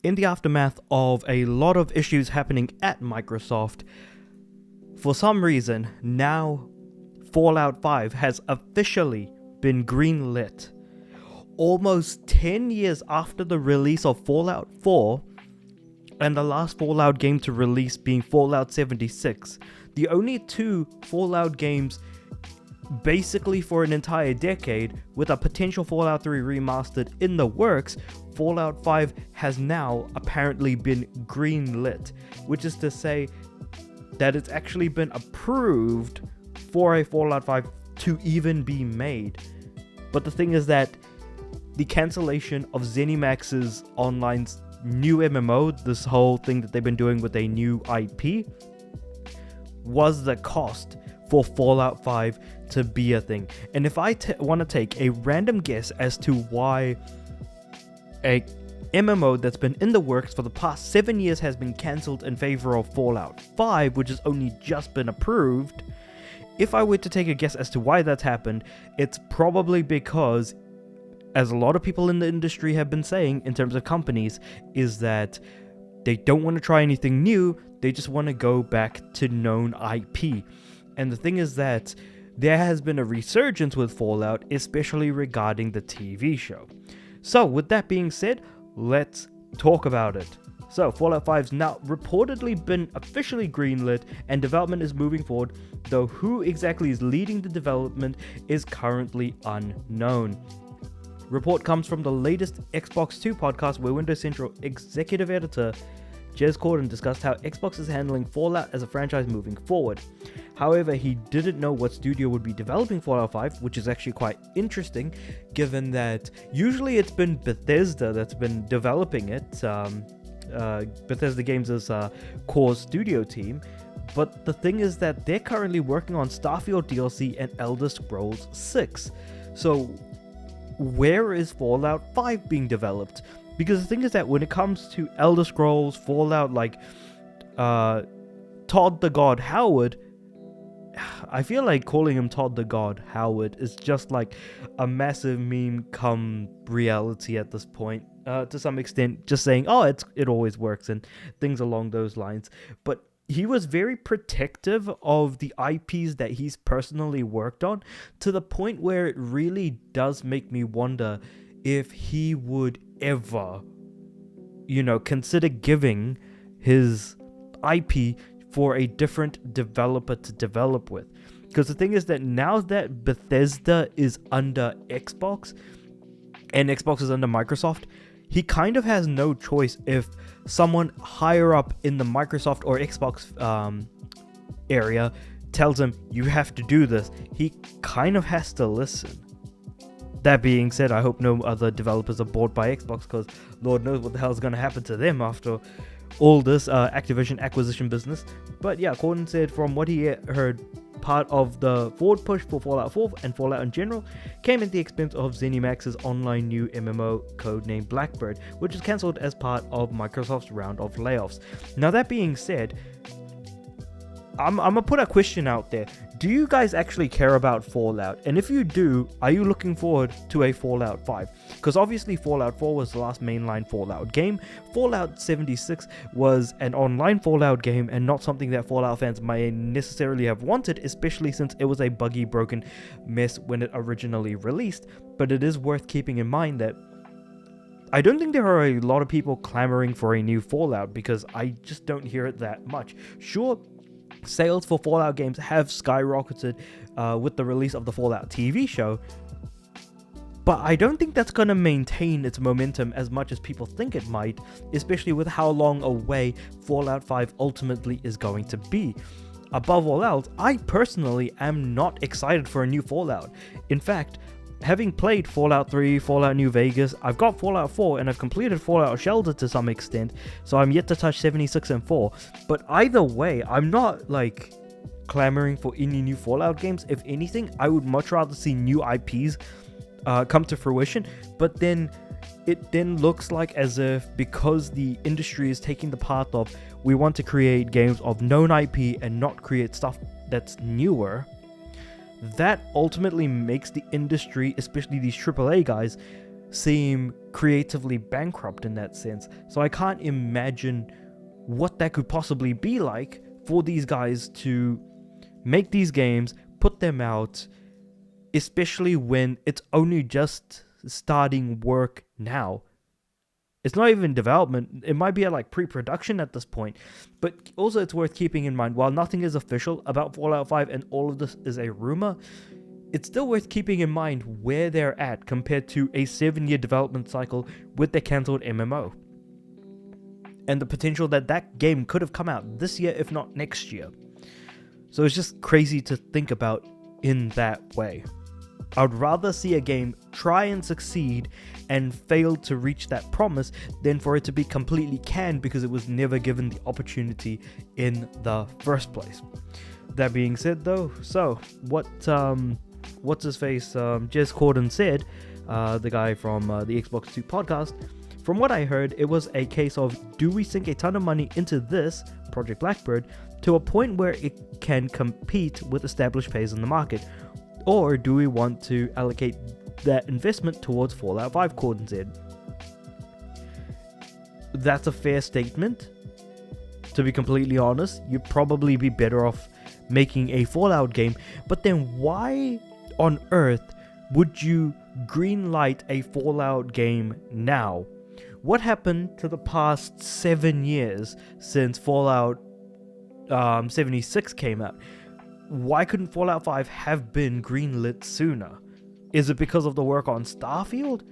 in the aftermath of a lot of issues happening at Microsoft, for some reason, now Fallout 5 has officially been greenlit. Almost 10 years after the release of Fallout 4, and the last Fallout game to release being Fallout 76, the only two Fallout games basically for an entire decade, with a potential Fallout 3 remastered in the works, Fallout 5 has now apparently been greenlit, which is to say that it's actually been approved for a Fallout 5 to even be made. But the thing is that the cancellation of ZeniMax's Online's new MMO, this whole thing that they've been doing with a new IP, was the cost for Fallout 5 to be a thing. And if I want to take a random guess as to why a MMO that's been in the works for the past 7 years has been cancelled in favor of Fallout 5, which has only just been approved, if I were to take a guess as to why that's happened, it's probably because, as a lot of people in the industry have been saying in terms of companies, is that they don't want to try anything new, they just want to go back to known IP. And the thing is that there has been a resurgence with Fallout, especially regarding the TV show. So with that being said, let's talk about it. So Fallout 5's now reportedly been officially greenlit and development is moving forward, though who exactly is leading the development is currently unknown. Report comes from the latest Xbox 2 podcast, where Windows Central executive editor Jez Corden discussed how Xbox is handling Fallout as a franchise moving forward. However, he didn't know what studio would be developing Fallout 5, which is actually quite interesting, given that usually it's been Bethesda that's been developing it, Bethesda Games' core studio team. But the thing is that they're currently working on Starfield DLC and Elder Scrolls 6. So where is Fallout 5 being developed? Because the thing is that when it comes to Elder Scrolls, Fallout, like Todd the God Howard, I feel like calling him Todd the God Howard is just like a massive meme come reality at this point. To some extent, just saying, oh, it always works and things along those lines. But he was very protective of the IPs that he's personally worked on, to the point where it really does make me wonder if he would ever, consider giving his IP for a different developer to develop with. Because the thing is that now that Bethesda is under Xbox and Xbox is under Microsoft, he kind of has no choice. If someone higher up in the Microsoft or Xbox area tells him you have to do this, he kind of has to listen. That being said, I hope no other developers are bought by Xbox, because Lord knows what the hell is going to happen to them after all this Activision acquisition business. But yeah, Corden said from what he heard, part of the forward push for Fallout 4 and Fallout in general came at the expense of ZeniMax's online new MMO codenamed Blackbird, which is cancelled as part of Microsoft's round of layoffs. Now that being said, I'm gonna put a question out there. Do you guys actually care about Fallout? And if you do, are you looking forward to a Fallout 5? Because obviously Fallout 4 was the last mainline Fallout game. Fallout 76 was an online Fallout game and not something that Fallout fans might necessarily have wanted, especially since it was a buggy, broken mess when it originally released. But it is worth keeping in mind that I don't think there are a lot of people clamoring for a new Fallout, because I just don't hear it that much. Sure, sales for Fallout games have skyrocketed with the release of the Fallout TV show, but I don't think that's going to maintain its momentum as much as people think it might, especially with how long away Fallout 5 ultimately is going to be. Above all else, I personally am not excited for a new Fallout. In fact, having played Fallout 3, Fallout New Vegas, I've got Fallout 4, and I've completed Fallout Shelter to some extent, so I'm yet to touch 76 and 4. But either way, I'm not, clamoring for any new Fallout games. If anything, I would much rather see new IPs come to fruition. But then, it then looks like as if, because the industry is taking the path of, we want to create games of known IP and not create stuff that's newer, that ultimately makes the industry, especially these AAA guys, seem creatively bankrupt in that sense. So I can't imagine what that could possibly be like for these guys to make these games, put them out, especially when it's only just starting work now. It's not even development. It might be at like pre-production at this point. But also it's worth keeping in mind, while nothing is official about Fallout 5 and all of this is a rumor, it's still worth keeping in mind where they're at compared to a 7-year development cycle with the cancelled MMO. And the potential that that game could have come out this year, if not next year. So it's just crazy to think about in that way. I would rather see a game try and succeed and fail to reach that promise than for it to be completely canned because it was never given the opportunity in the first place. That being said though, so what's his face, Jez Corden said, the guy from the Xbox 2 podcast, from what I heard, it was a case of, do we sink a ton of money into this, Project Blackbird, to a point where it can compete with established players in the market? Or do we want to allocate that investment towards Fallout 5, Corden said. That's a fair statement. To be completely honest, you'd probably be better off making a Fallout game, but then why on earth would you greenlight a Fallout game now? What happened to the past 7 years since Fallout 76 came out? Why couldn't Fallout 5 have been greenlit sooner? Is it because of the work on Starfield?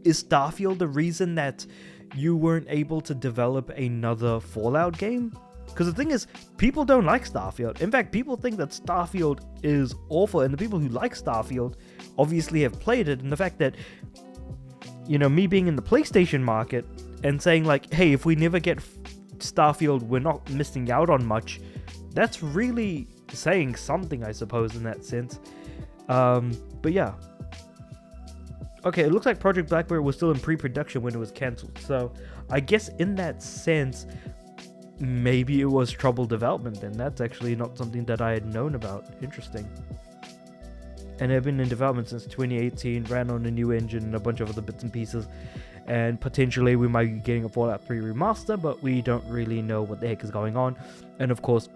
Is Starfield the reason that you weren't able to develop another Fallout game? Because the thing is, people don't like Starfield. In fact, people think that Starfield is awful, and the people who like Starfield obviously have played it, and the fact that, you know, me being in the PlayStation market and saying like, hey, if we never get Starfield, we're not missing out on much, that's really saying something, I suppose, in that sense. But yeah. Okay, it looks like Project Blackbird was still in pre-production when it was cancelled, so I guess in that sense, maybe it was troubled development, and that's actually not something that I had known about. Interesting. And they've been in development since 2018, ran on a new engine and a bunch of other bits and pieces, and potentially we might be getting a Fallout 3 remaster, but we don't really know what the heck is going on. And of course,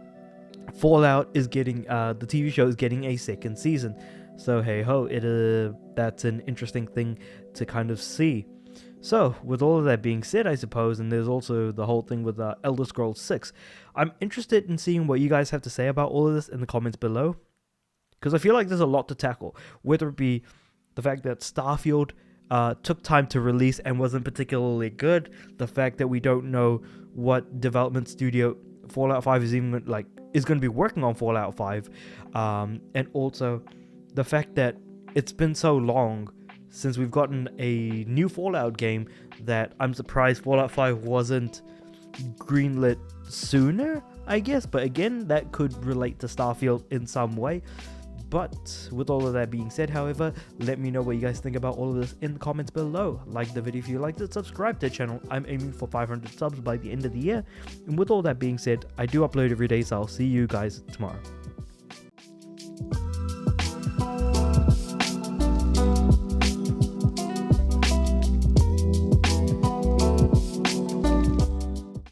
Fallout is getting, the TV show is getting a second season, so hey ho, that's an interesting thing to kind of see. So, with all of that being said, I suppose, and there's also the whole thing with Elder Scrolls 6, I'm interested in seeing what you guys have to say about all of this in the comments below, because I feel like there's a lot to tackle, whether it be the fact that Starfield took time to release and wasn't particularly good, the fact that we don't know what development studio Fallout 5 is even is going to be working on Fallout 5, and also the fact that it's been so long since we've gotten a new Fallout game that I'm surprised Fallout 5 wasn't greenlit sooner, I guess. But again, that could relate to Starfield in some way. But with all of that being said, however, let me know what you guys think about all of this in the comments below. Like the video if you liked it, subscribe to the channel. I'm aiming for 500 subs by the end of the year. And with all that being said, I do upload every day, so I'll see you guys tomorrow.